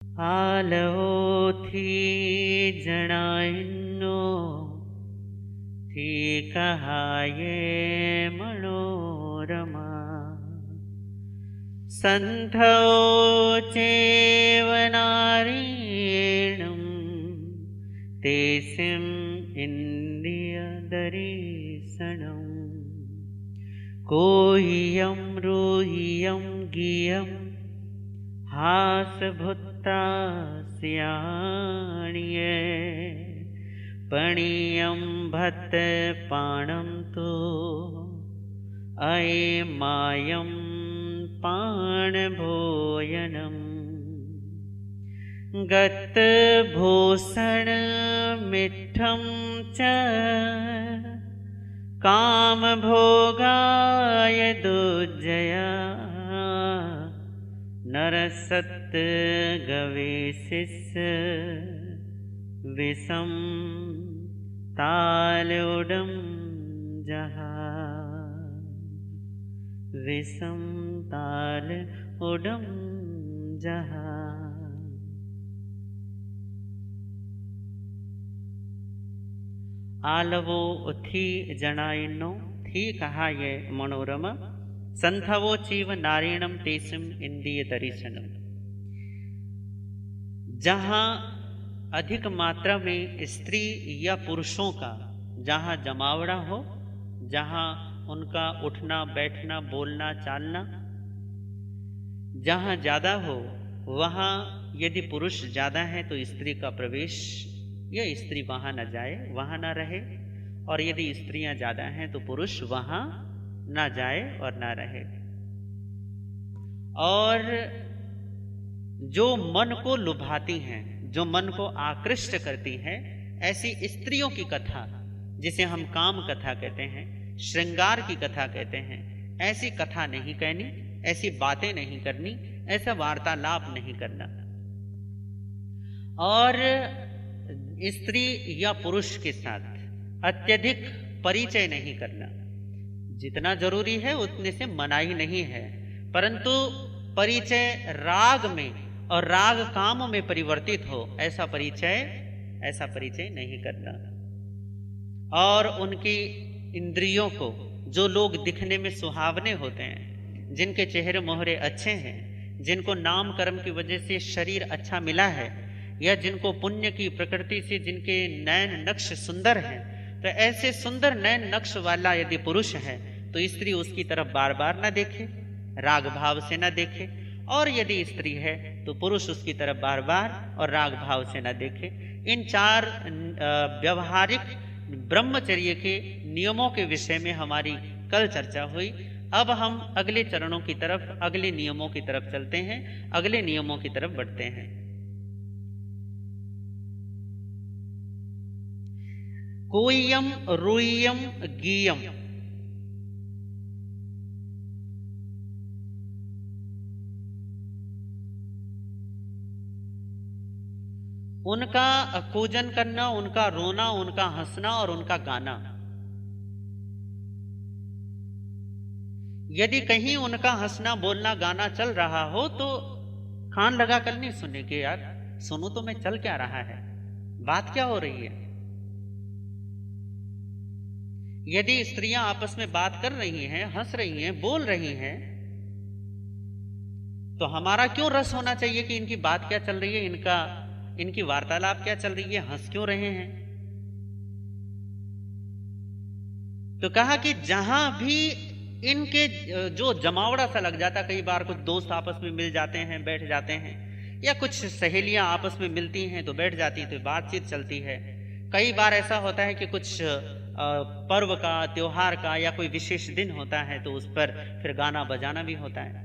આલહોથી જણાયનો થી કહાયે મનોરમા સંથો ચેવનારીણમ તેસિમ ઇન્દ્રિય દર્શનમ કોયમ રોહિયમ ગિયમ हासभुत्तास्याण्ये पणियं भत पाणं तो अयमायं पाणभोजनं गतभूषणमित्थं च कामभोगाय दुर्जया नरसत गवेशिष विषम तालोडम जहा विषम ताल उडम जहा। आलवो थी जनाइनो थी कहा ये मनोरमा संथवो चीव नारीणम तेसम इंद्रिय दर्शनम। जहाँ अधिक मात्रा में स्त्री या पुरुषों का जहाँ जमावड़ा हो, जहाँ उनका उठना बैठना बोलना चालना जहाँ ज़्यादा हो, वहाँ यदि पुरुष ज़्यादा है तो स्त्री का प्रवेश या स्त्री वहाँ न जाए, वहाँ न रहे, और यदि स्त्रियाँ ज़्यादा हैं तो पुरुष वहाँ ना जाए और ना रहे। और जो मन को लुभाती हैं, जो मन को आकृष्ट करती हैं, ऐसी स्त्रियों की कथा जिसे हम काम कथा कहते हैं, श्रृंगार की कथा कहते हैं, ऐसी कथा नहीं कहनी, ऐसी बातें नहीं करनी, ऐसा वार्तालाप नहीं करना। और स्त्री या पुरुष के साथ अत्यधिक परिचय नहीं करना। जितना जरूरी है उतने से मनाही नहीं है, परंतु परिचय राग में और राग काम में परिवर्तित हो, ऐसा परिचय नहीं करना। और उनकी इंद्रियों को, जो लोग दिखने में सुहावने होते हैं, जिनके चेहरे मोहरे अच्छे हैं, जिनको नाम कर्म की वजह से शरीर अच्छा मिला है, या जिनको पुण्य की प्रकृति से जिनके नयन नक्श सुंदर हैं, तो ऐसे सुंदर नयन नक्श वाला यदि पुरुष है तो स्त्री उसकी तरफ बार बार न देखे, राग भाव से न देखे, और यदि स्त्री है तो पुरुष उसकी तरफ बार बार और राग भाव से न देखे। इन चार व्यवहारिक ब्रह्मचर्य के नियमों के विषय में हमारी कल चर्चा हुई। अब हम अगले चरणों की तरफ, अगले नियमों की तरफ चलते हैं, अगले नियमों की तरफ बढ़ते हैं। कोयम रुयम गीयम। उनका पूजन करना, उनका रोना, उनका हंसना और उनका गाना। यदि कहीं उनका हंसना बोलना गाना चल रहा हो तो कान लगा कर नहीं सुने कि यार सुनो तो मैं चल क्या रहा है, बात क्या हो रही है। यदि स्त्रियां आपस में बात कर रही हैं, हंस रही हैं, बोल रही हैं, तो हमारा क्यों रस होना चाहिए कि इनकी बात क्या चल रही है, इनकी वार्तालाप क्या चल रही है, हंस क्यों रहे हैं। तो कहा कि जहां भी इनके जो जमावड़ा सा लग जाता, कई बार कुछ दोस्त आपस में मिल जाते हैं, बैठ जाते हैं, या कुछ सहेलियां आपस में मिलती हैं तो बैठ जाती, तो बातचीत चलती है। कई बार ऐसा होता है कि कुछ पर्व का, त्योहार का या कोई विशेष दिन होता है तो उस पर फिर गाना बजाना भी होता है,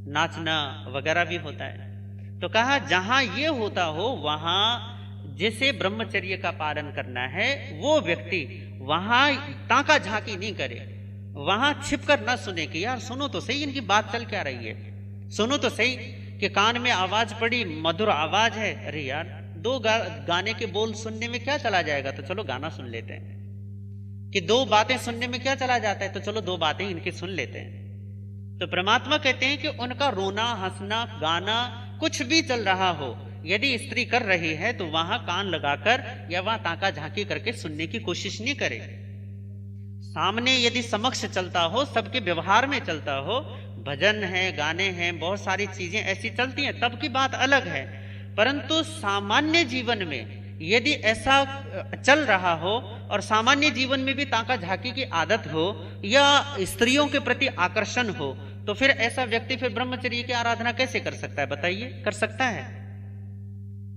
नाचना वगैरह भी होता है। तो कहा जहां ये होता हो वहां जिसे ब्रह्मचर्य का पालन करना है वो व्यक्ति वहां ताका झांकी नहीं करे, वहां छिपकर न सुने कि यार सुनो तो सही इनकी बात चल क्या रही है, सुनो तो सही कि कान में आवाज पड़ी, मधुर आवाज है, अरे यार दो गाने के बोल सुनने में क्या चला जाएगा, तो चलो गाना सुन लेते हैं। कि दो बातें सुनने में क्या चला जाता है, तो चलो दो बातें इनकी सुन लेते हैं। तो परमात्मा कहते हैं कि उनका रोना, हंसना, गाना कुछ भी चल रहा हो, यदि स्त्री कर रही है तो वहां कान लगाकर या वहां ताका झांकी करके सुनने की कोशिश नहीं करे। सामने यदि समक्ष चलता हो, सबके व्यवहार में चलता हो, भजन है, गाने हैं, बहुत सारी चीजें ऐसी चलती हैं, तब की बात अलग है। परंतु सामान्य जीवन में यदि ऐसा चल रहा हो और सामान्य जीवन में भी ताका झांकी की आदत हो या स्त्रियों के प्रति आकर्षण हो, तो फिर ऐसा व्यक्ति फिर ब्रह्मचर्य की आराधना कैसे कर सकता है? बताइए, कर सकता है?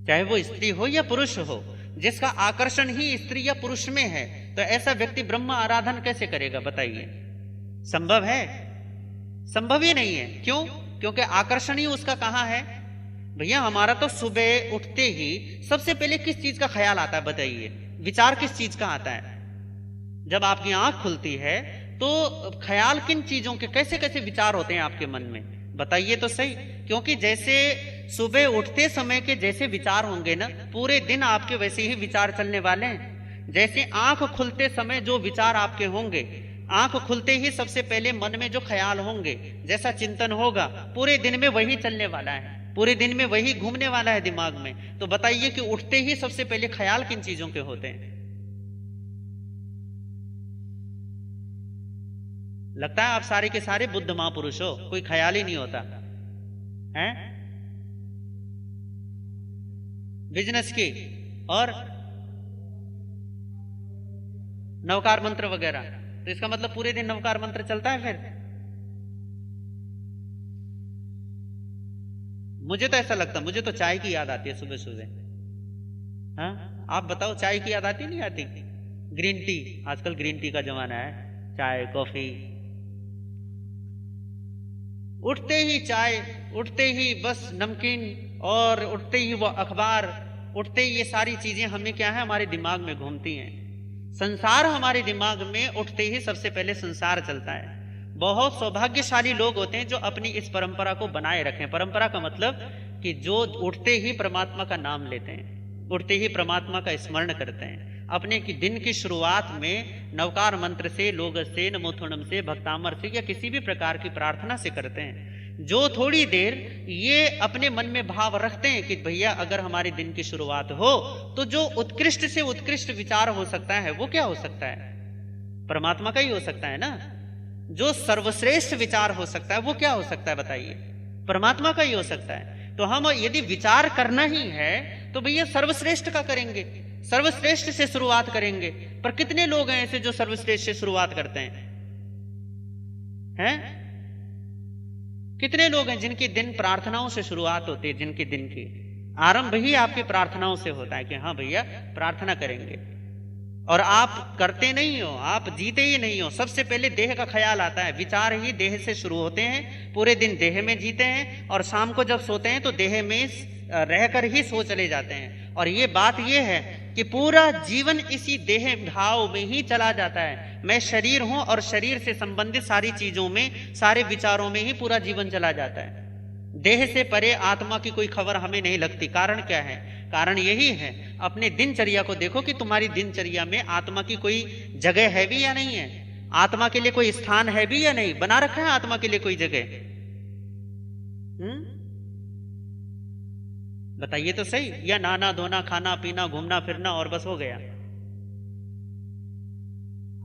चाहे वो स्त्री हो या पुरुष हो, जिसका आकर्षण ही स्त्री या पुरुष में है, तो ऐसा व्यक्ति ब्रह्म आराधन कैसे करेगा? बताइए, संभव है? संभव ही नहीं है। क्यों? क्योंकि आकर्षण ही उसका कहां है? भैया हमारा तो सुबह उठते ही सबसे पहले किस चीज का ख्याल आता है? बताइए, विचार किस चीज का आता है? जब आपकी आंख खुलती है तो ख्याल किन चीजों के, कैसे कैसे विचार होते हैं आपके मन में? बताइए तो सही। क्योंकि जैसे सुबह उठते समय के जैसे विचार होंगे ना, पूरे दिन आपके वैसे ही विचार चलने वाले हैं। जैसे आंख खुलते समय जो विचार आपके होंगे, आंख खुलते ही सबसे पहले मन में जो ख्याल होंगे, जैसा चिंतन होगा, पूरे दिन में वही चलने वाला है, पूरे दिन में वही घूमने वाला है दिमाग में। तो बताइए कि उठते ही सबसे पहले ख्याल किन चीजों के होते हैं? लगता है आप सारे के सारे बुद्ध महापुरुष हो, कोई ख्याल ही नहीं होता है। बिजनेस की और नवकार मंत्र वगैरह, तो इसका मतलब पूरे दिन नवकार मंत्र चलता है। फिर मुझे तो ऐसा लगता, मुझे तो चाय की याद आती है सुबह सुबह। हाँ, आप बताओ, चाय की याद आती नहीं आती? ग्रीन टी, आजकल ग्रीन टी का जमाना है, चाय कॉफी, उठते ही चाय, उठते ही बस नमकीन, और उठते ही वो अखबार, उठते ही ये सारी चीजें हमें क्या है, हमारे दिमाग में घूमती हैं। संसार हमारे दिमाग में उठते ही सबसे पहले संसार चलता है। बहुत सौभाग्यशाली लोग होते हैं जो अपनी इस परंपरा को बनाए रखें। परंपरा का मतलब कि जो उठते ही परमात्मा का नाम लेते हैं, उठते ही परमात्मा का स्मरण करते हैं, अपने की दिन की शुरुआत में नवकार मंत्र से, लोग से, नमोथुणम से, भक्तामर से या किसी भी प्रकार की प्रार्थना से करते हैं। जो थोड़ी देर ये अपने मन में भाव रखते हैं कि भैया अगर हमारी दिन की शुरुआत हो तो जो उत्कृष्ट से उत्कृष्ट विचार हो सकता है वो क्या हो सकता है? परमात्मा का ही हो सकता है ना। जो सर्वश्रेष्ठ विचार हो सकता है वो क्या हो सकता है? बताइए, परमात्मा का ही हो सकता है। तो हम यदि विचार करना ही है तो भैया सर्वश्रेष्ठ का करेंगे, सर्वश्रेष्ठ से शुरुआत करेंगे। पर कितने लोग हैं ऐसे जो सर्वश्रेष्ठ से शुरुआत करते हैं? हैं? कितने लोग हैं जिनकी दिन प्रार्थनाओं से शुरुआत होती है, जिनकी दिन की आरंभ ही आपकी प्रार्थनाओं से होता है कि हाँ भैया प्रार्थना करेंगे, और आप करते नहीं हो, आप जीते ही नहीं हो। सबसे पहले देह का ख्याल आता है, विचार ही देह से शुरू होते हैं, पूरे दिन देह में जीते हैं, और शाम को जब सोते हैं तो देह में रहकर ही सो चले जाते हैं। और ये बात ये है कि पूरा जीवन इसी देह भाव में ही चला जाता है। मैं शरीर हूं और शरीर से संबंधित सारी चीजों में, सारे विचारों में ही पूरा जीवन चला जाता है। देह से परे आत्मा की कोई खबर हमें नहीं लगती। कारण क्या है? कारण यही है, अपने दिनचर्या को देखो कि तुम्हारी दिनचर्या में आत्मा की कोई जगह है भी या नहीं है, आत्मा के लिए कोई स्थान है भी या नहीं, बना रखा है आत्मा के लिए कोई जगह? बताइए तो सही। या नाना धोना, खाना पीना, घूमना फिरना और बस हो गया?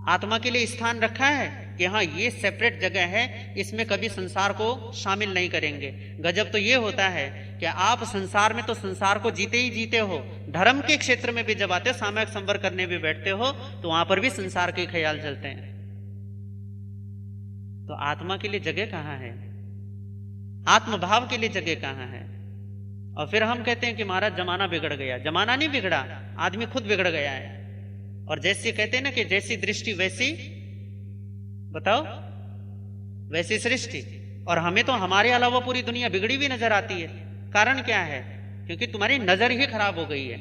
आत्मा के लिए स्थान रखा है कि हाँ ये सेपरेट जगह है, इसमें कभी संसार को शामिल नहीं करेंगे। गजब तो ये होता है कि आप संसार में तो संसार को जीते ही जीते हो, धर्म के क्षेत्र में भी जब आते हो, सामयिक संवर करने भी बैठते हो, तो वहां पर भी संसार के ख्याल चलते हैं। तो आत्मा के लिए जगह कहाँ है? आत्मभाव के लिए जगह कहाँ है? और फिर हम कहते हैं कि महाराज जमाना बिगड़ गया। जमाना नहीं बिगड़ा, आदमी खुद बिगड़ गया है। और जैसे कहते हैं ना कि जैसी दृष्टि वैसी, बताओ, वैसी सृष्टि। और हमें तो हमारे अलावा पूरी दुनिया बिगड़ी हुई नजर आती है। कारण क्या है? क्योंकि तुम्हारी नजर ही खराब हो गई है।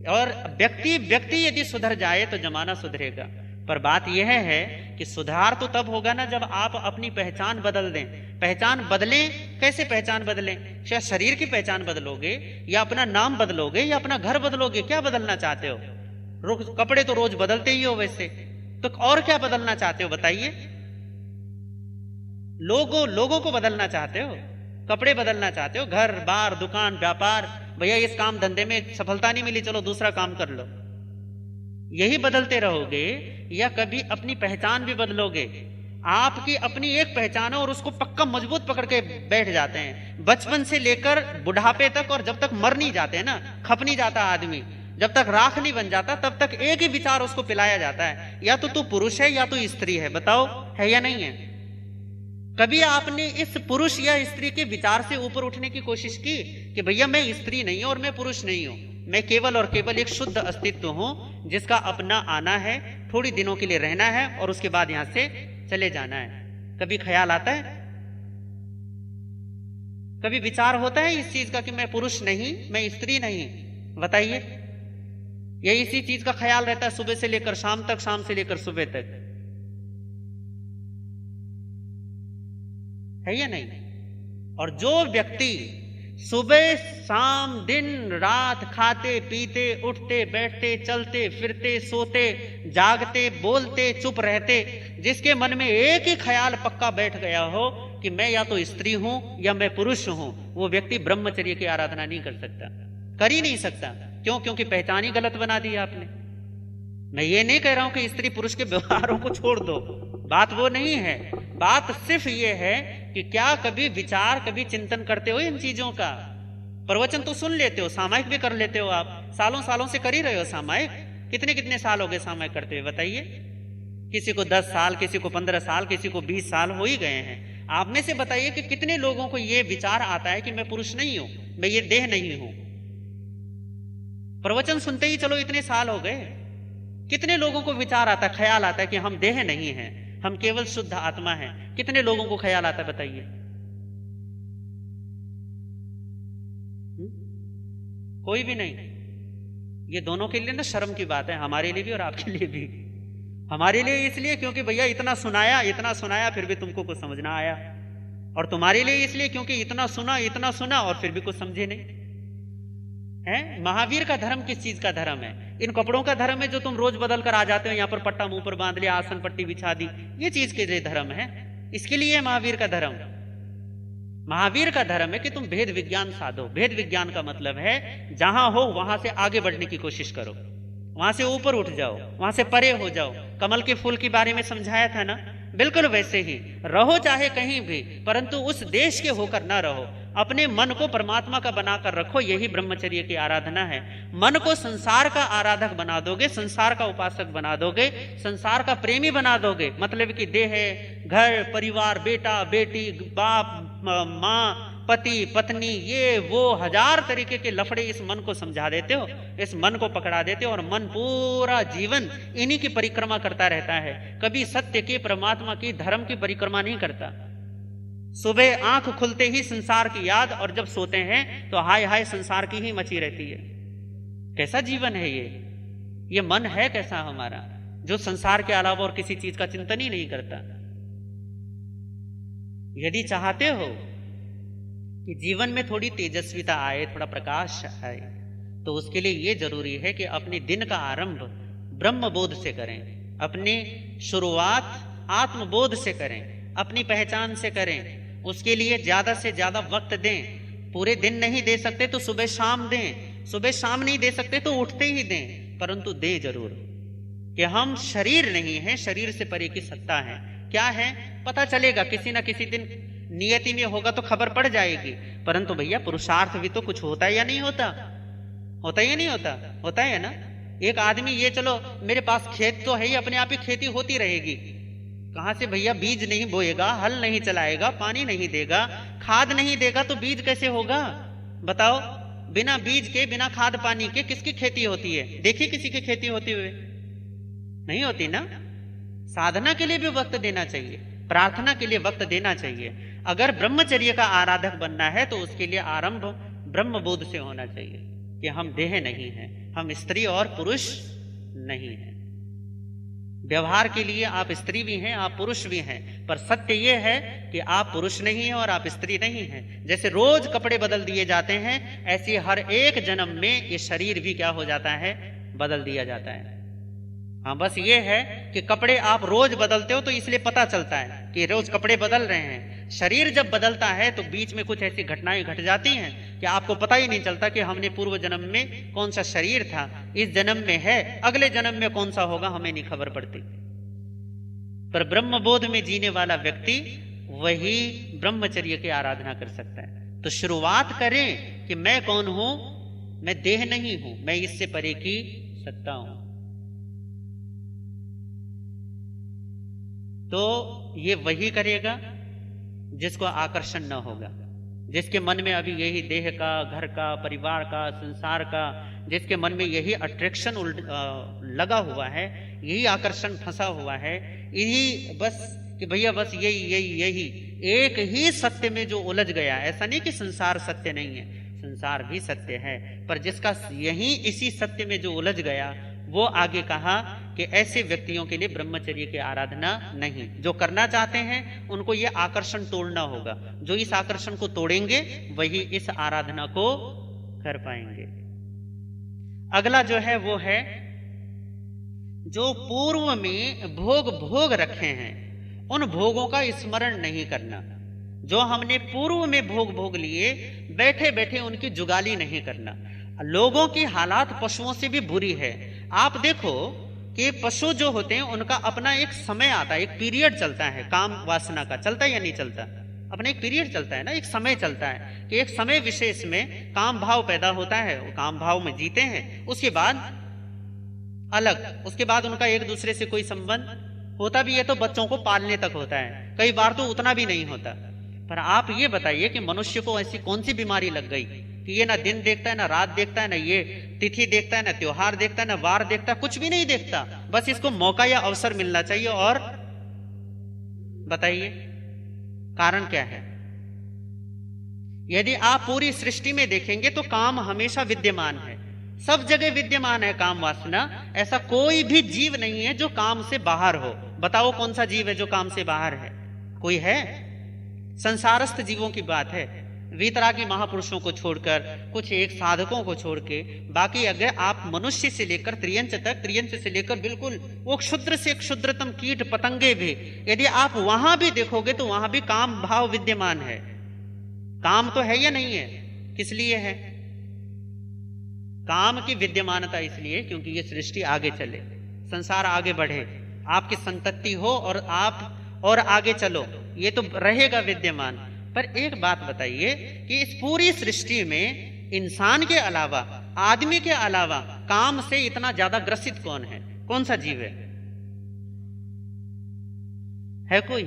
और व्यक्ति यदि सुधर जाए तो जमाना सुधरेगा। पर बात यह है कि सुधार तो तब होगा ना जब आप अपनी पहचान बदल दें। पहचान बदलें, कैसे पहचान बदलें? क्या शरीर की पहचान बदलोगे, या अपना नाम बदलोगे, या अपना घर बदलोगे? क्या बदलना चाहते हो? कपड़े तो रोज बदलते ही हो वैसे, तो और क्या बदलना चाहते हो? बताइए। लोगों को बदलना चाहते हो, कपड़े बदलना चाहते हो, घर बार दुकान व्यापार, भैया इस काम धंधे में सफलता नहीं मिली, चलो दूसरा काम कर लो। यही बदलते रहोगे या कभी अपनी पहचान भी बदलोगे? आपकी अपनी एक पहचान है और उसको पक्का मजबूत पकड़ के बैठ जाते हैं, बचपन से लेकर बुढ़ापे तक, और जब तक मर नहीं जाते ना, खप नहीं जाता आदमी, जब तक राख नहीं बन जाता, तब तक एक ही विचार उसको पिलाया जाता है, या तो तू पुरुष है या तू स्त्री है। बताओ है या नहीं है? कभी आपने इस पुरुष या स्त्री के विचार से ऊपर उठने की कोशिश की कि भैया मैं स्त्री नहीं हूं और मैं पुरुष नहीं हूं, मैं केवल और केवल एक शुद्ध अस्तित्व हूं जिसका अपना आना है, थोड़ी दिनों के लिए रहना है और उसके बाद यहां से चले जाना है? कभी ख्याल आता है? कभी विचार होता है इस चीज का कि मैं पुरुष नहीं, मैं स्त्री नहीं? बताइए। या इसी चीज का ख्याल रहता है सुबह से लेकर शाम तक, शाम से लेकर सुबह तक? है या नहीं? और जो व्यक्ति सुबह शाम दिन रात खाते पीते उठते बैठते चलते फिरते सोते जागते बोलते चुप रहते, जिसके मन में एक ही ख्याल पक्का बैठ गया हो कि मैं या तो स्त्री हूं या मैं पुरुष हूं, वो व्यक्ति ब्रह्मचर्य की आराधना नहीं कर सकता, कर ही नहीं सकता। क्यों? क्योंकि पहचान ही गलत बना दी आपने। मैं ये नहीं कह रहा हूं कि स्त्री पुरुष के व्यवहारों को छोड़ दो, बात वो नहीं है। बात सिर्फ ये है कि क्या कभी विचार, कभी चिंतन करते हो इन चीजों का? प्रवचन तो सुन लेते हो, सामायिक भी कर लेते हो, आप सालों सालों से कर ही रहे हो सामायिक। कितने कितने साल हो गए सामायिक करते हुए बताइए? किसी को 10 साल, किसी को 15 साल, किसी को 20 साल हो ही गए हैं। आप में से बताइए कि कितने लोगों को यह विचार आता है कि मैं पुरुष नहीं हूं, मैं ये देह नहीं हूं? प्रवचन सुनते ही चलो इतने साल हो गए। कितने लोगों को विचार आता है, ख्याल आता है कि हम देह नहीं हैं, हम केवल शुद्ध आत्मा हैं? कितने लोगों को ख्याल आता है बताइए? कोई भी नहीं। ये दोनों के लिए ना शर्म की बात है, हमारे लिए भी और आपके लिए भी। हमारे लिए इसलिए क्योंकि भैया इतना सुनाया फिर भी तुमको कुछ समझ ना आया, और तुम्हारे लिए इसलिए क्योंकि इतना सुना और फिर भी कुछ समझे नहीं। है महावीर का धर्म किस चीज का धर्म है? इन कपड़ों का धर्म है जो तुम रोज बदल कर आ जाते हो, यहाँ पर पट्टा मुंह पर बांध लिया, आसन पट्टी बिछा दी, ये चीज के लिए धर्म है। इसके लिए है महावीर का धर्म। महावीर का धर्म है कि तुम भेद विज्ञान साधो। भेद विज्ञान का मतलब है जहां हो वहां से आगे बढ़ने की कोशिश करो, वहां से ऊपर उठ जाओ, वहां से परे हो जाओ। कमल के फूल के बारे में समझाया था ना, बिल्कुल वैसे ही रहो, चाहे कहीं भी, परंतु उस देश के होकर ना रहो। अपने मन को परमात्मा का बनाकर रखो, यही ब्रह्मचर्य की आराधना है। मन को संसार का आराधक बना दोगे, संसार का उपासक बना दोगे, संसार का प्रेमी बना दोगे, मतलब कि देह, घर, परिवार, बेटा बेटी, बाप माँ, पति पत्नी, ये वो 1000 तरीके के लफड़े इस मन को समझा देते हो, इस मन को पकड़ा देते हो, और मन पूरा जीवन इन्हीं की परिक्रमा करता रहता है। कभी सत्य की, परमात्मा की, धर्म की परिक्रमा नहीं करता। सुबह आंख खुलते ही संसार की याद, और जब सोते हैं तो हाय हाय संसार की ही मची रहती है। कैसा जीवन है ये मन है कैसा हमारा, जो संसार के अलावा और किसी चीज का चिंतन ही नहीं करता। यदि चाहते हो कि जीवन में थोड़ी तेजस्विता आए, थोड़ा प्रकाश आए, तो उसके लिए यह जरूरी है कि अपने दिन का आरंभ ब्रह्मबोध से करें, अपनी शुरुआत आत्मबोध से करें, अपनी पहचान से करें। उसके लिए ज्यादा से ज्यादा वक्त दें। पूरे दिन नहीं दे सकते तो सुबह शाम दें, सुबह शाम नहीं दे सकते तो उठते ही दें, परंतु दें जरूर। कि हम शरीर नहीं है, शरीर से परे की सत्ता है। क्या है पता चलेगा, किसी ना किसी दिन नियति में होगा तो खबर पड़ जाएगी। परंतु भैया पुरुषार्थ भी तो कुछ होता है या नहीं होता? होता है या नहीं होता? होता है ना। एक आदमी, ये चलो मेरे पास खेत तो है ही, अपने आप ही खेती होती रहेगी। कहां से भैया? बीज नहीं बोएगा, हल नहीं चलाएगा, पानी नहीं देगा, खाद नहीं देगा तो बीज कैसे होगा? बताओ। बिना बीज के, बिना खाद पानी के किसकी खेती होती है? देखिए किसी की खेती होती हुए? नहीं होती ना। साधना के लिए भी वक्त देना चाहिए, प्रार्थना के लिए वक्त देना चाहिए। अगर ब्रह्मचर्य का आराधक बनना है तो उसके लिए आरंभ ब्रह्मबोध से होना चाहिए कि हम देह नहीं हैं, हम स्त्री और पुरुष नहीं हैं। व्यवहार के लिए आप स्त्री भी हैं, आप पुरुष भी हैं, पर सत्य यह है कि आप पुरुष नहीं हैं और आप स्त्री नहीं हैं। जैसे रोज कपड़े बदल दिए जाते हैं, ऐसे हर एक जन्म में ये शरीर भी क्या हो जाता है? बदल दिया जाता है। हाँ, बस ये है कि कपड़े आप रोज बदलते हो तो इसलिए पता चलता है कि रोज कपड़े बदल रहे हैं। शरीर जब बदलता है तो बीच में कुछ ऐसी घटनाएं घट जाती हैं कि आपको पता ही नहीं चलता कि हमने पूर्व जन्म में कौन सा शरीर था, इस जन्म में है, अगले जन्म में कौन सा होगा हमें नहीं खबर पड़ती। पर ब्रह्मबोध में जीने वाला व्यक्ति वही ब्रह्मचर्य की आराधना कर सकता है। तो शुरुआत करें कि मैं कौन हूं, मैं देह नहीं हूं, मैं इससे परे की सत्ता हूं। तो ये वही करेगा जिसको आकर्षण न होगा, जिसके मन में अभी यही देह का, घर का, परिवार का, संसार का, जिसके मन में यही अट्रैक्शन लगा हुआ है, यही आकर्षण फंसा हुआ है, यही बस कि भैया बस यही एक ही सत्य में जो उलझ गया। ऐसा नहीं कि संसार सत्य नहीं है, संसार भी सत्य है, पर जिसका यही इसी सत्य में जो उलझ गया, वो आगे कहा कि ऐसे व्यक्तियों के लिए ब्रह्मचर्य की आराधना नहीं। जो करना चाहते हैं उनको ये आकर्षण तोड़ना होगा, जो इस आकर्षण को तोड़ेंगे वही इस आराधना को कर पाएंगे। अगला जो है वो है जो पूर्व में भोग रखे हैं उन भोगों का स्मरण नहीं करना। जो हमने पूर्व में भोग लिए, बैठे बैठे उनकी जुगाली नहीं करना। लोगों की हालात पशुओं से भी बुरी है। आप देखो कि पशु जो होते हैं उनका अपना एक समय आता है, एक पीरियड चलता है, काम वासना का चलता है या नहीं चलता? अपना एक पीरियड चलता है ना, एक समय चलता है कि एक समय विशेष में काम भाव पैदा होता है, वो काम भाव में जीते हैं, उसके बाद अलग, उसके बाद उनका एक दूसरे से कोई संबंध होता भी है तो बच्चों को पालने तक होता है, कई बार तो उतना भी नहीं होता। पर आप ये बताइए कि मनुष्य को ऐसी कौन सी बीमारी लग गई कि ये ना दिन देखता है, ना रात देखता है, ना ये तिथि देखता है, ना त्योहार देखता है, ना वार देखता है, कुछ भी नहीं देखता, बस इसको मौका या अवसर मिलना चाहिए। और बताइए कारण क्या है? यदि आप पूरी सृष्टि में देखेंगे तो काम हमेशा विद्यमान है, सब जगह विद्यमान है काम वासना। ऐसा कोई भी जीव नहीं है जो काम से बाहर हो। बताओ कौन सा जीव है जो काम से बाहर है? कोई है? संसारस्थ जीवों की बात है, वीतरागी महापुरुषों को छोड़कर, कुछ एक साधकों को छोड़ के, बाकी अगर आप मनुष्य से लेकर त्रियंच तक, त्रियंच से लेकर बिल्कुल वो क्षुद्र से क्षुद्रतम कीट पतंगे भी, यदि आप वहां भी देखोगे तो वहां भी काम भाव विद्यमान है। काम तो है या नहीं है? किस लिए है? काम की विद्यमानता इसलिए क्योंकि ये सृष्टि आगे चले, संसार आगे बढ़े, आपकी संतति हो और आगे चलो, ये तो रहेगा विद्यमान। पर एक बात बताइए कि इस पूरी सृष्टि में इंसान के अलावा, आदमी के अलावा काम से इतना ज्यादा ग्रसित कौन है? कौन सा जीव है कोई?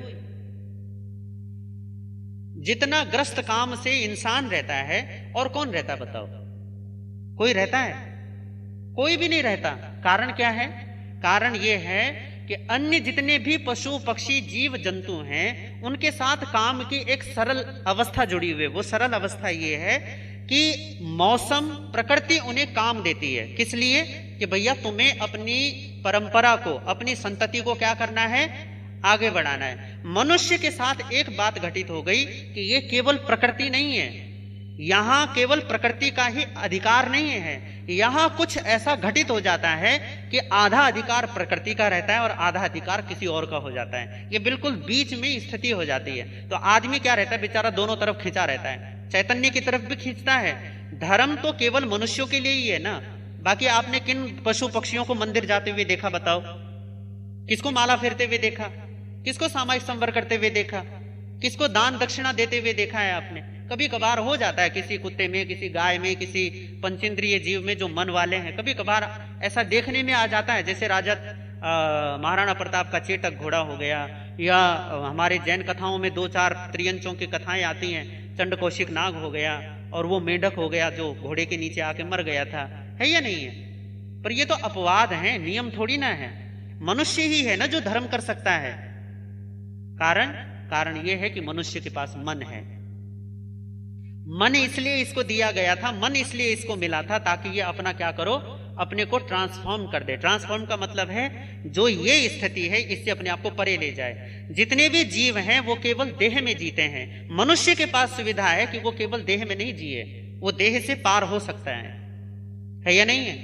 जितना ग्रस्त काम से इंसान रहता है और कौन रहता बताओ? कोई रहता है? कोई भी नहीं रहता। कारण क्या है? कारण यह है कि अन्य जितने भी पशु पक्षी जीव जंतु हैं उनके साथ काम की एक सरल अवस्था जुड़ी हुई है। वो सरल अवस्था ये है कि मौसम, प्रकृति उन्हें काम देती है। किस लिए? कि भैया तुम्हें अपनी परंपरा को, अपनी संतति को क्या करना है? आगे बढ़ाना है। मनुष्य के साथ एक बात घटित हो गई कि ये केवल प्रकृति नहीं है, यहां केवल प्रकृति का ही अधिकार नहीं है, यहां कुछ ऐसा घटित हो जाता है कि आधा अधिकार प्रकृति का रहता है और आधा अधिकार किसी और का हो जाता है। ये बिल्कुल बीच में स्थिति हो जाती है। तो आदमी क्या रहता है? बेचारा दोनों तरफ खिंचा रहता है, चैतन्य की तरफ भी खींचता है। धर्म तो केवल मनुष्यों के लिए ही है ना, बाकी आपने किन पशु पक्षियों को मंदिर जाते हुए देखा बताओ? किसको माला फेरते हुए देखा? किसको सामाजिक संवर करते हुए देखा? किसको दान दक्षिणा देते हुए देखा है आपने? कभी कभार हो जाता है किसी कुत्ते में, किसी गाय में, किसी पंचेंद्रिय जीव में जो मन वाले हैं, कभी कभार ऐसा देखने में आ जाता है। जैसे राजा महाराणा प्रताप का चेटक घोड़ा हो गया, या हमारे जैन कथाओं में 2-4 त्रियंचों की कथाएं आती हैं, चंडकौशिक नाग हो गया और वो मेढक हो गया जो घोड़े के नीचे आके मर गया था, है या नहीं है? पर ये तो अपवाद है, नियम थोड़ी ना है। मनुष्य ही है ना जो धर्म कर सकता है। कारण ये है कि मनुष्य के पास मन है। मन इसलिए इसको दिया गया था, मन इसलिए इसको मिला था ताकि ये अपना क्या करो? अपने को ट्रांसफॉर्म कर दे। ट्रांसफॉर्म का मतलब है जो ये स्थिति है इससे अपने आप को परे ले जाए। जितने भी जीव हैं वो केवल देह में जीते हैं। मनुष्य के पास सुविधा है कि वो केवल देह में नहीं जिए, वो देह से पार हो सकता है या नहीं है?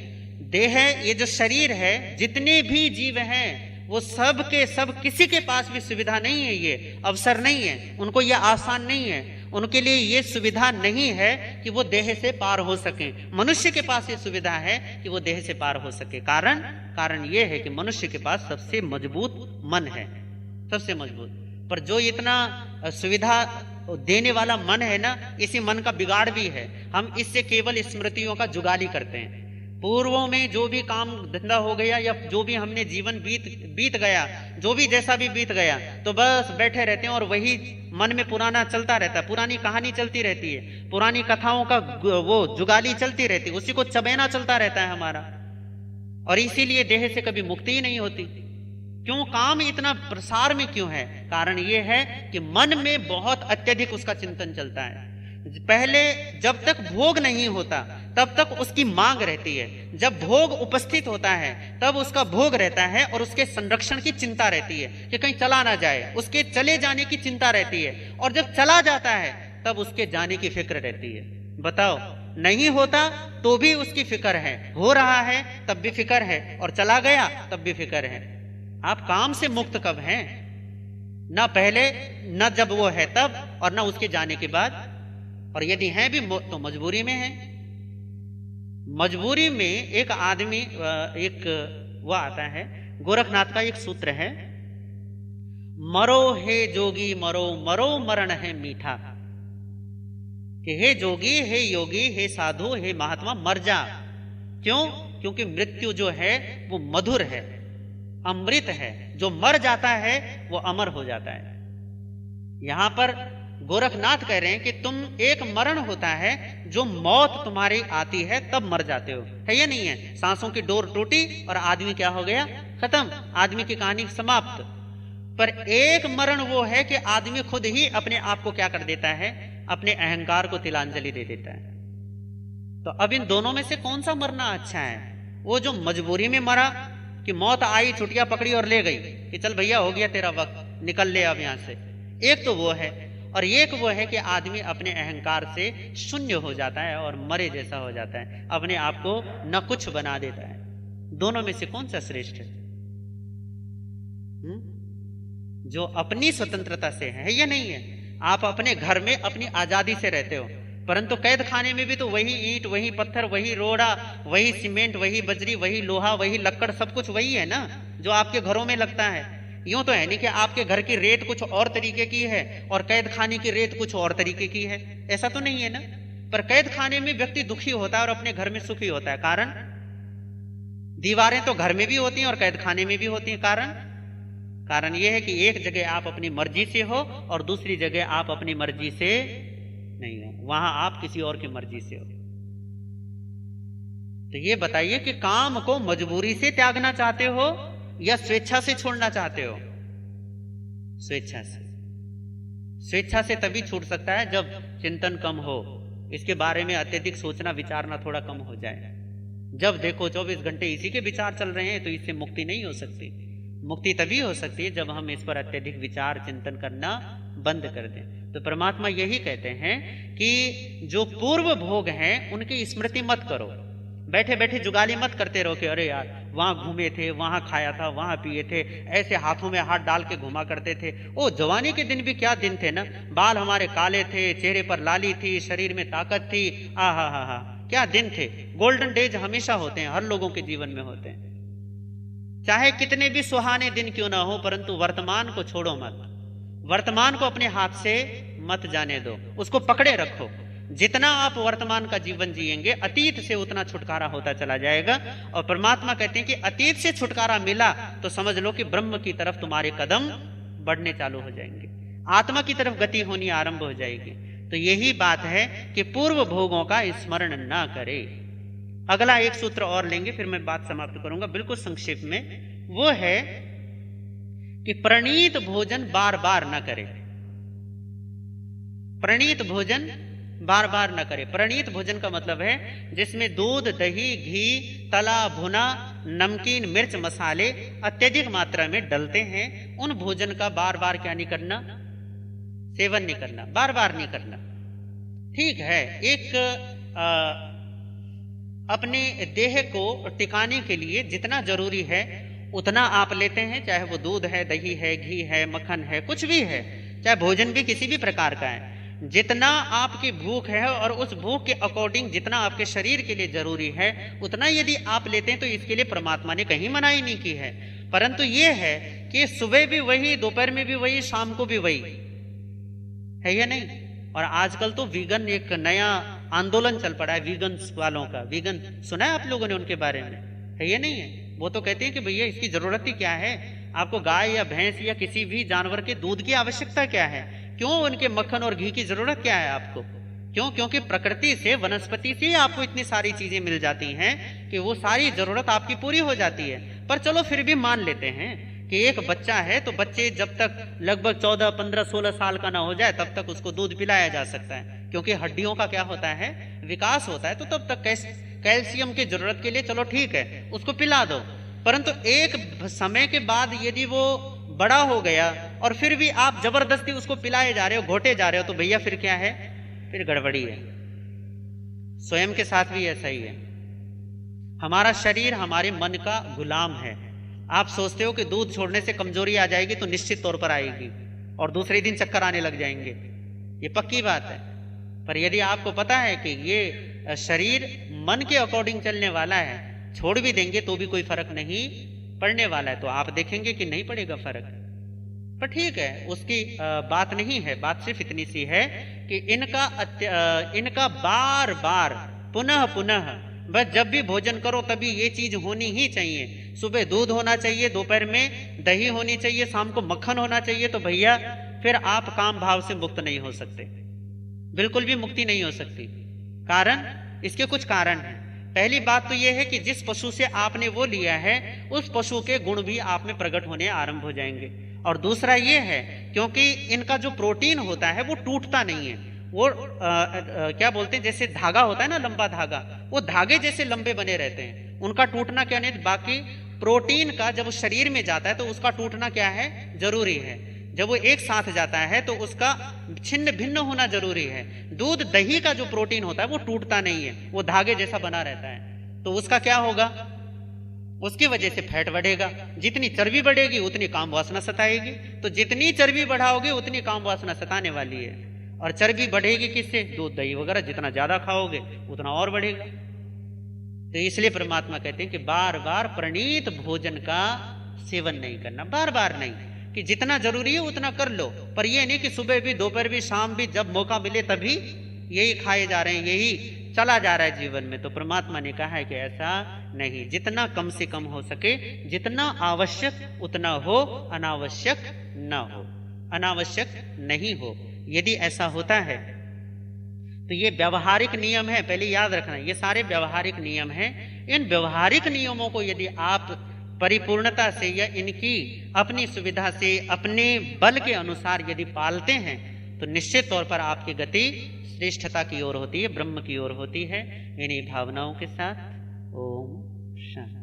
देह, ये जो शरीर है, जितने भी जीव हैं वो सब के सब, किसी के पास भी सुविधा नहीं है, ये अवसर नहीं है, उनको ये आसान नहीं है, उनके लिए ये सुविधा नहीं है कि वो देह से पार हो सके। मनुष्य के पास ये सुविधा है कि वो देह से पार हो सके। कारण ये है कि मनुष्य के पास सबसे मजबूत मन है, सबसे मजबूत। पर जो इतना सुविधा देने वाला मन है ना, इसी मन का बिगाड़ भी है। हम इससे केवल स्मृतियों का जुगाली करते हैं। पूर्वों में जो भी काम धंधा हो गया या जो भी हमने जीवन बीत गया, जो भी जैसा भी बीत गया, तो बस बैठे रहते हैं और वही मन में पुराना चलता रहता है, पुरानी कहानी चलती रहती है, पुरानी कथाओं का वो जुगाली चलती रहती है, उसी को चबेना चलता रहता है हमारा। और इसीलिए देह से कभी मुक्ति ही नहीं होती। क्यों? काम इतना प्रसार में क्यों है? कारण ये है कि मन में बहुत अत्यधिक उसका चिंतन चलता है। पहले जब तक भोग नहीं होता तब तक उसकी मांग रहती है, जब भोग उपस्थित होता है तब उसका भोग रहता है और उसके संरक्षण की चिंता रहती है कि कहीं चला ना जाए, उसके चले जाने की चिंता रहती है। और जब चला जाता है तब उसके जाने की फिक्र रहती है। बताओ, नहीं होता तो भी उसकी फिक्र है, हो रहा है तब भी फिक्र है, और चला गया तब भी फिक्र है। आप काम से मुक्त कब हैं? ना पहले, ना जब वो है तब, और ना उसके जाने के बाद। और यदि हैं भी तो मजबूरी में है। मजबूरी में एक आदमी, एक वो आता है, गोरखनाथ का एक सूत्र है, मरो हे जोगी मरो, मरो मरण है मीठा। कि हे जोगी, हे योगी, हे साधु, हे महात्मा, मर जा। क्यों? क्योंकि मृत्यु जो है वो मधुर है, अमृत है। जो मर जाता है वो अमर हो जाता है। यहां पर गोरखनाथ कह रहे हैं कि तुम, एक मरण होता है जो मौत तुम्हारी आती है तब मर जाते हो, है या नहीं है? सांसों की डोर टूटी और आदमी क्या हो गया? खत्म, आदमी की कहानी समाप्त। पर एक मरण वो है कि आदमी खुद ही अपने आप को क्या कर देता है? अपने अहंकार को तिलांजलि दे देता है। तो अब इन दोनों में से कौन सा मरना अच्छा है? वो जो मजबूरी में मरा कि मौत आई, छुट्टियां पकड़ी और ले गई कि चल भैया हो गया तेरा वक्त, निकल ले अब यहां से, एक तो वो है। और एक वो है कि आदमी अपने अहंकार से शून्य हो जाता है और मरे जैसा हो जाता है, अपने आप को न कुछ बना देता है। दोनों में से कौन सा श्रेष्ठ है? जो अपनी स्वतंत्रता से है या नहीं है? आप अपने घर में अपनी आजादी से रहते हो, परंतु कैद खाने में भी तो वही ईंट, वही पत्थर, वही रोड़ा, वही सीमेंट, वही बजरी, वही लोहा, वही लक्कड़, सब कुछ वही है ना जो आपके घरों में लगता है। यूं तो है नहीं कि आपके घर की रेत कुछ और तरीके की है और कैद खाने की रेत कुछ और तरीके की है, ऐसा तो नहीं है ना। पर कैद खाने में व्यक्ति दुखी होता है और अपने घर में सुखी होता है। कारण, दीवारें तो घर में भी होती हैं और कैद खाने में भी होती हैं। कारण यह है कि एक जगह आप अपनी मर्जी से हो और दूसरी जगह आप अपनी मर्जी से नहीं हो, वहां आप किसी और की मर्जी से हो। तो ये बताइए कि काम को मजबूरी से त्यागना चाहते हो या स्वेच्छा से छोड़ना चाहते हो? स्वेच्छा से। स्वेच्छा से तभी छूट सकता है जब चिंतन कम हो, इसके बारे में अत्यधिक सोचना विचारना थोड़ा कम हो जाए। जब देखो 24 घंटे इसी के विचार चल रहे हैं तो इससे मुक्ति नहीं हो सकती। मुक्ति तभी हो सकती है जब हम इस पर अत्यधिक विचार चिंतन करना बंद कर दें। तो परमात्मा यही कहते हैं कि जो पूर्व भोग हैं उनकी स्मृति मत करो। बैठे बैठे जुगाली मत करते रहो कि अरे यार वहां घूमे थे, वहां खाया था, वहां पिए थे, ऐसे हाथों में हाथ डाल के घुमा करते थे। ओ जवानी के दिन भी क्या दिन थे ना, बाल हमारे काले थे, चेहरे पर लाली थी, शरीर में ताकत थी, हा, क्या दिन थे। गोल्डन डेज हमेशा होते हैं, हर लोगों के जीवन में होते हैं, चाहे कितने भी सुहाने दिन क्यों ना हो, परंतु वर्तमान को छोड़ो मत। वर्तमान को अपने हाथ से मत जाने दो, उसको पकड़े रखो। जितना आप वर्तमान का जीवन जिएंगे अतीत से उतना छुटकारा होता चला जाएगा। और परमात्मा कहते हैं कि अतीत से छुटकारा मिला तो समझ लो कि ब्रह्म की तरफ तुम्हारे कदम बढ़ने चालू हो जाएंगे, आत्मा की तरफ गति होनी आरंभ हो जाएगी। तो यही बात है कि पूर्व भोगों का स्मरण ना करे। अगला एक सूत्र और लेंगे फिर मैं बात समाप्त करूंगा बिल्कुल संक्षेप में। वो है कि प्रणीत भोजन बार बार न करे। प्रणीत भोजन बार बार न करे। प्रणीत भोजन का मतलब है जिसमें दूध, दही, घी, तला भुना, नमकीन, मिर्च, मसाले अत्यधिक मात्रा में डलते हैं, उन भोजन का बार बार क्या नहीं करना? सेवन नहीं करना, बार बार नहीं करना। ठीक है, एक अपने देह को टिकाने के लिए जितना जरूरी है उतना आप लेते हैं, चाहे वो दूध है, दही है, घी है, मक्खन है, कुछ भी है, चाहे भोजन भी किसी भी प्रकार का है, जितना आपकी भूख है और उस भूख के अकॉर्डिंग जितना आपके शरीर के लिए जरूरी है उतना यदि आप लेते हैं तो इसके लिए परमात्मा ने कहीं मनाही नहीं की है। परंतु ये है कि सुबह भी वही, दोपहर में भी वही, शाम को भी वही है या नहीं। और आजकल तो वीगन एक नया आंदोलन चल पड़ा है, वीगन वालों का। वीगन सुना है आप लोगों ने उनके बारे में, है या नहीं है? वो तो कहते हैं कि भैया इसकी जरूरत ही क्या है, आपको गाय या भैंस या किसी भी जानवर के दूध की आवश्यकता क्या है, क्यों उनके मक्खन और घी की जरूरत क्या है आपको, क्यों? क्योंकि प्रकृति से, वनस्पति से आपको इतनी सारी चीजें मिल जाती हैं कि वो सारी जरूरत आपकी पूरी हो जाती है। पर चलो फिर भी मान लेते हैं कि एक बच्चा है तो बच्चे जब तक लगभग 14, 15, 16 साल का ना हो जाए तब तक उसको दूध पिलाया जा सकता है, क्योंकि हड्डियों का क्या होता है, विकास होता है। तो तब तक कैल्शियम की जरूरत के लिए चलो ठीक है, उसको पिला दो। परंतु एक समय के बाद यदि वो बड़ा हो गया और फिर भी आप जबरदस्ती उसको पिलाए जा रहे हो, घोटे जा रहे हो, तो भैया फिर क्या है, फिर गड़बड़ी है। स्वयं के साथ भी ऐसा ही है। हमारा शरीर हमारे मन का गुलाम है। आप सोचते हो कि दूध छोड़ने से कमजोरी आ जाएगी, तो निश्चित तौर पर आएगी और दूसरे दिन चक्कर आने लग जाएंगे, ये पक्की बात है। पर यदि आपको पता है कि ये शरीर मन के अकॉर्डिंग चलने वाला है, छोड़ भी देंगे तो भी कोई फर्क नहीं पड़ने वाला है, तो आप देखेंगे कि नहीं पड़ेगा फर्क। पर ठीक है, उसकी बात नहीं है। बात सिर्फ इतनी सी है कि इनका बार बार पुनः पुनः, बस जब भी भोजन करो तभी ये चीज होनी ही चाहिए। सुबह दूध होना चाहिए, दोपहर में दही होनी चाहिए, शाम को मक्खन होना चाहिए, तो भैया फिर आप काम भाव से मुक्त नहीं हो सकते, बिल्कुल भी मुक्ति नहीं हो सकती। कारण, इसके कुछ कारण हैं। पहली बात तो यह है कि जिस पशु से आपने वो लिया है उस पशु के गुण भी आप में प्रकट होने आरंभ हो जाएंगे। और दूसरा ये है क्योंकि इनका जो प्रोटीन होता है वो टूटता नहीं है, वो क्या बोलते हैं, जैसे धागा होता है ना, लंबा धागा, वो धागे जैसे लंबे बने रहते हैं, उनका टूटना क्या नहीं। बाकी प्रोटीन का जब शरीर में जाता है तो उसका टूटना क्या है, जरूरी है। जब वो एक साथ जाता है तो उसका छिन्न भिन्न होना जरूरी है। दूध दही का जो प्रोटीन होता है वो टूटता नहीं है, वो धागे जैसा बना रहता है। तो उसका क्या होगा, उसकी वजह से फैट बढ़ेगा। जितनी चर्बी बढ़ेगी उतनी काम वासना सताएगी, तो जितनी चर्बी बढ़ाओगे उतनी काम वासना सताने वाली है। और चर्बी बढ़ेगी किससे, दूध दही वगैरह जितना ज्यादा खाओगे उतना और बढ़ेगा। तो इसलिए परमात्मा कहते हैं कि बार बार प्रणीत भोजन का सेवन नहीं करना, बार बार नहीं, कि जितना जरूरी है उतना कर लो। पर यह नहीं कि सुबह भी, दोपहर भी, शाम भी, जब मौका मिले तभी यही खाए जा रहे हैं, यही चला जा रहा है जीवन में। तो परमात्मा ने कहा है कि ऐसा नहीं, जितना कम से कम हो सके, जितना आवश्यक उतना हो, अनावश्यक न हो, अनावश्यक नहीं हो। यदि ऐसा होता है तो ये व्यवहारिक नियम है, पहले याद रखना, ये सारे व्यवहारिक नियम हैं। इन व्यवहारिक नियमों को यदि आप परिपूर्णता से या इनकी अपनी सुविधा से, अपने बल के अनुसार यदि पालते हैं तो निश्चित तौर पर आपकी गति श्रेष्ठता की ओर होती है, ब्रह्म की ओर होती है। इन्हीं भावनाओं के साथ ओम शांति।